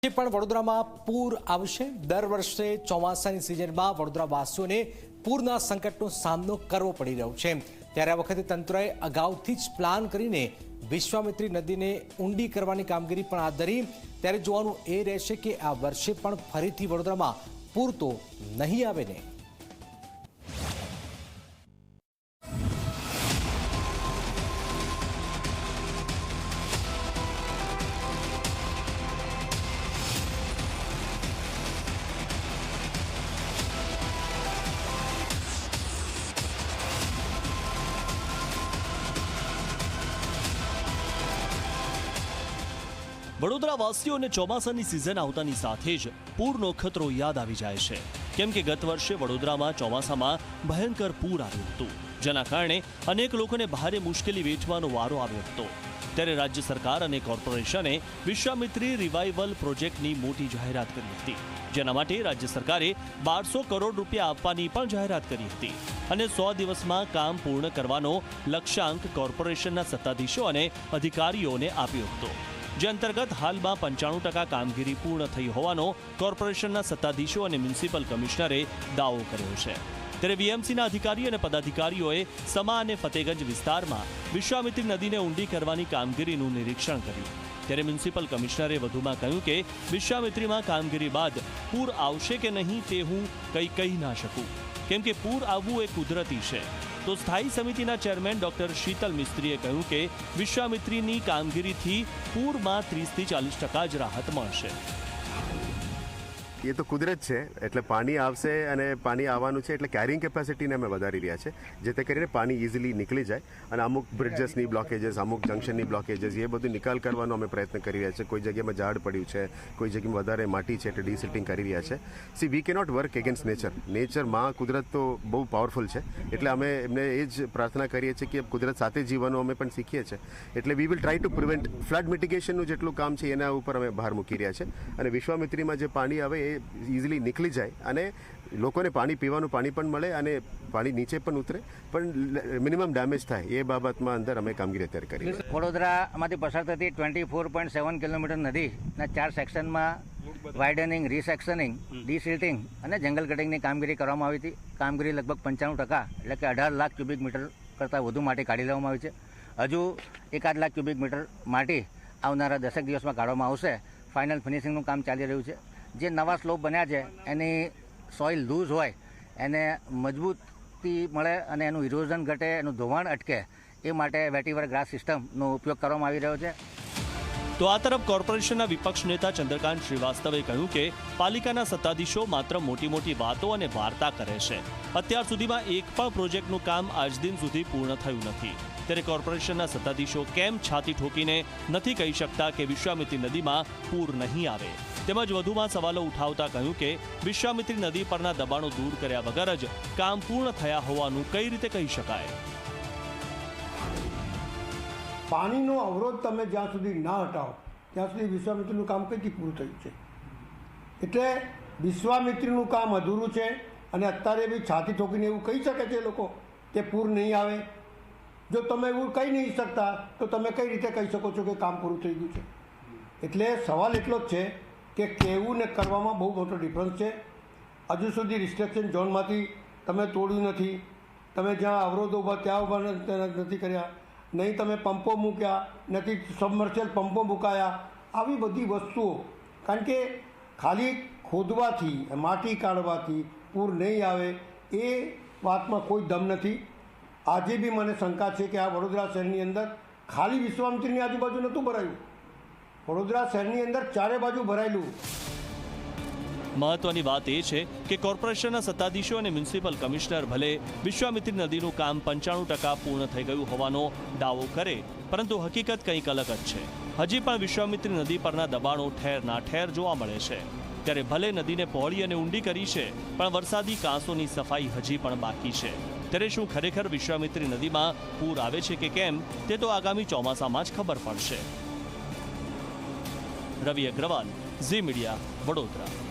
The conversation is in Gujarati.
પણ વડોદરામાં પૂર આવશે। દર વર્ષે ચોમાસાની સિઝનમાં વડોદરાવાસીઓને પૂરના સંકટનો સામનો કરવો પડી રહ્યો છે। ત્યારે આ વખતે તંત્રએ અગાઉથી જ પ્લાન કરીને વિશ્વામિત્રી નદીને ઊંડી કરવાની કામગીરી પણ હાથ ધરી। ત્યારે જોવાનું એ રહેશે કે આ વર્ષે પણ ફરીથી વડોદરામાં પૂર તો નહીં આવે ને। વડોદરાવાસીઓને ચોમાસાની સિઝન આવતાની સાથે જ પૂરનો ખતરો યાદ આવી જાય છે, કેમ કે ગત વર્ષે વડોદરામાં ચોમાસામાં ભયંકર પૂર આવ્યું હતું, જેના કારણે અનેક લોકોને ભારે મુશ્કેલી વેઠવાનો વારો આવ્યો હતો। ત્યારે રાજ્ય સરકાર અને કોર્પોરેશને વિશ્વામિત્રી રિવાઇવલ પ્રોજેક્ટની મોટી જાહેરાત કરી હતી, જેના માટે રાજ્ય સરકારે 1200 કરોડ રૂપિયા આપવાની પણ જાહેરાત કરી હતી અને 100 દિવસમાં કામ પૂર્ણ કરવાનો લક્ષ્યાંક કોર્પોરેશનના સત્તાધીશો અને અધિકારીઓને આપ્યો હતો, જે અંતર્ગત હાલમાં 95% કામગીરી પૂર્ણ થઈ હોવાનો કોર્પોરેશનના સત્તાધીશો અને મ્યુનિસિપલ કમિશનરે દાવો કર્યો છે। ત્યારે વીએમસીના અધિકારી અને પદાધિકારીઓએ સમા અને ફતેગંજ વિસ્તારમાં વિશ્વામિત્રી નદીને ઊંડી કરવાની કામગીરીનું નિરીક્ષણ કર્યું। ત્યારે મ્યુનિસિપલ કમિશનરે વધુમાં કહ્યું કે વિશ્વામિત્રીમાં કામગીરી બાદ પૂર આવશે કે નહીં તે હું કહી ના શકું, કેમ કે પૂર આવવું એ કુદરતી છે। તો સ્થાયી સમિતિના ચેરમેન ડોક્ટર શીતલ મિસ્ત્રીએ કહ્યું કે વિશ્વામિત્રીની કામગીરીથી પૂરમાં 30 થી 40% જ રાહત મળશે। ये तो कुदरत है એટલે પાણી આવશે અને પાણી આવવાનું છે એટલે કેરિંગ કેપેસિટીને અમે વધારી રહ્યા છે, જેથી કરીને પાણી ઇઝીલી નીકળી જાય અને અમુક બ્રિજેસની બ્લોકેजेस, અમુક જંક્શનની બ્લોકેजेस એ બધું નિકાલ કરવાનો અમે પ્રયત્ન કરી રહ્યા છે। કોઈ જગ્યામાં ઝાડ પડ્યું છે, કોઈ જગ્યામાં વધારે માટી છે એટલે ડીસિલ્ટિંગ કરી રહ્યા છે। સી વી કેનોટ વર્ક એગેન્સ્ટ નેચરમાં કુદરત તો બહુ પાવરફુલ છે, એટલે અમે એમને એ જ પ્રાર્થના કરીએ છીએ કે કુદરત સાથે જીવવાનું અમે પણ શીખીએ છીએ, એટલે we will try to prevent flood મિટિગેશનનું જેટલું કામ છે એના ઉપર અમે ભાર મૂકી રહ્યા છે અને વિશ્વામિત્રીમાં જે પાણી આવે ઇઝીલી નીકળી જાય અને લોકોને પાણી પીવાનું પાણી પણ મળે અને પાણી નીચે પણ ઉતરે પણ મિનિમમ ડેમેજ થાય એ બાબતમાં અંદર અમે કામગીરી અત્યારે કરી। વડોદરામાંથી પસાર થતી 24.7 કિલોમીટર નદીના 4 સેક્શનમાં વાઇડનિંગ, રીસેક્શનિંગ, ડીસિલ્ટિંગ અને જંગલ કટિંગની કામગીરી કરવામાં આવી હતી। કામગીરી લગભગ 95% એટલે કે 18 લાખ ક્યુબિક મીટર કરતાં વધુ માટી કાઢી લેવામાં આવી છે। હજુ 1.5 લાખ ક્યુબિક મીટર માટી આવનારા 10 દિવસમાં કાઢવામાં આવશે। ફાઇનલ ફિનિશિંગનું કામ ચાલી રહ્યું છે। જે નવા સ્લોપ બન્યા છે એની સોઇલ લૂઝ હોય એને મજબૂતી મળે અને એનું ઇરોઝન ઘટે, એનું ધોવાણ અટકે એ માટે વેટીવર ગ્રાસ સિસ્ટમનો ઉપયોગ કરવામાં આવી રહ્યો છે। તો આ તરફ કોર્પોરેશનના વિપક્ષ નેતા ચંદ્રકાંત શ્રીવાસ્તવે કહ્યું કે પાલિકાના સત્તાધીશો માત્ર મોટી વાતો અને વાર્તા કરે છે। અત્યાર સુધીમાં એક પણ પ્રોજેક્ટનું કામ આજ દિન સુધી પૂર્ણ થયું નથી। ત્યારે કોર્પોરેશનના સત્તાધીશો કેમ છાતી ઠોકીને નથી કહી શકતા કે વિશ્વામિત્રી નદીમાં પૂર નહીં આવે, તેમજ વધુમાં સવાલો ઉઠાવતા કહ્યું કે વિશ્વામિત્રી નદી પરના દબાણો દૂર કર્યા વગર જ કામ પૂર્ણ થયા હોવાનું કઈ રીતે કહી શકાય। પાણીનો અવરોધ તમે જ્યાં સુધી ના હટાવો ત્યાં સુધી વિશ્વામિત્રીનું કામ કઈથી પૂરું થયું છે, એટલે વિશ્વામિત્રીનું કામ અધૂરું છે અને અત્યારે બી છાતી ઠોકીને એવું કહી શકે છે લોકો કે પૂર નહીં આવે। જો તમે એવું કહી નહીં શકતા તો તમે કઈ રીતે કહી શકો છો કે કામ પૂરું થઈ ગયું છે? એટલે સવાલ એટલો જ છે કે કહેવું ને કરવામાં બહુ મોટો ડિફરન્સ છે। હજુ સુધી રિસ્ટ્રિક્શન ઝોનમાંથી તમે તોડ્યું નથી, તમે જ્યાં અવરોધો ઊભા ત્યાં ઊભા નથી કર્યા, નહીં તમે પંપો મૂક્યા નથી, સબમર્શિયલ પંપો મુકાયા, આવી બધી વસ્તુઓ, કારણ કે ખાલી ખોદવાથી, માટી કાઢવાથી પૂર નહીં આવે એ વાતમાં કોઈ દમ નથી। આજે બી મને શંકા છે કે આ વડોદરા શહેરની અંદર ખાલી વિશ્વામિત્રીની આજુબાજુ નહોતું ભરાયું, વડોદરા શહેરની અંદર ચારે બાજુ ભરાયેલું। મહત્વની વાત એ છે કે કોર્પોરેશનના સત્તાધીશો અને મ્યુનિસિપલ કમિશનર ભલે વિશ્વામિત્રી નદીનું કામ 95% પૂર્ણ થઈ ગયું હોવાનો દાવો કરે, પરંતુ હકીકત કંઈક અલગ જ છે। હજી પણ વિશ્વામિત્રી નદી પરના દબાણો ઠેરના ઠેર જોવા મળે છે। ત્યારે ભલે નદીને પહોળી અને ઊંડી કરી છે, પણ વરસાદી કાંસોની સફાઈ હજી પણ બાકી છે। ત્યારે શું ખરેખર વિશ્વામિત્રી નદીમાં પૂર આવે છે કે કેમ તે તો આગામી ચોમાસામાં જ ખબર પડશે। રવિ અગ્રવાલ, ઝી મીડિયા, વડોદરા।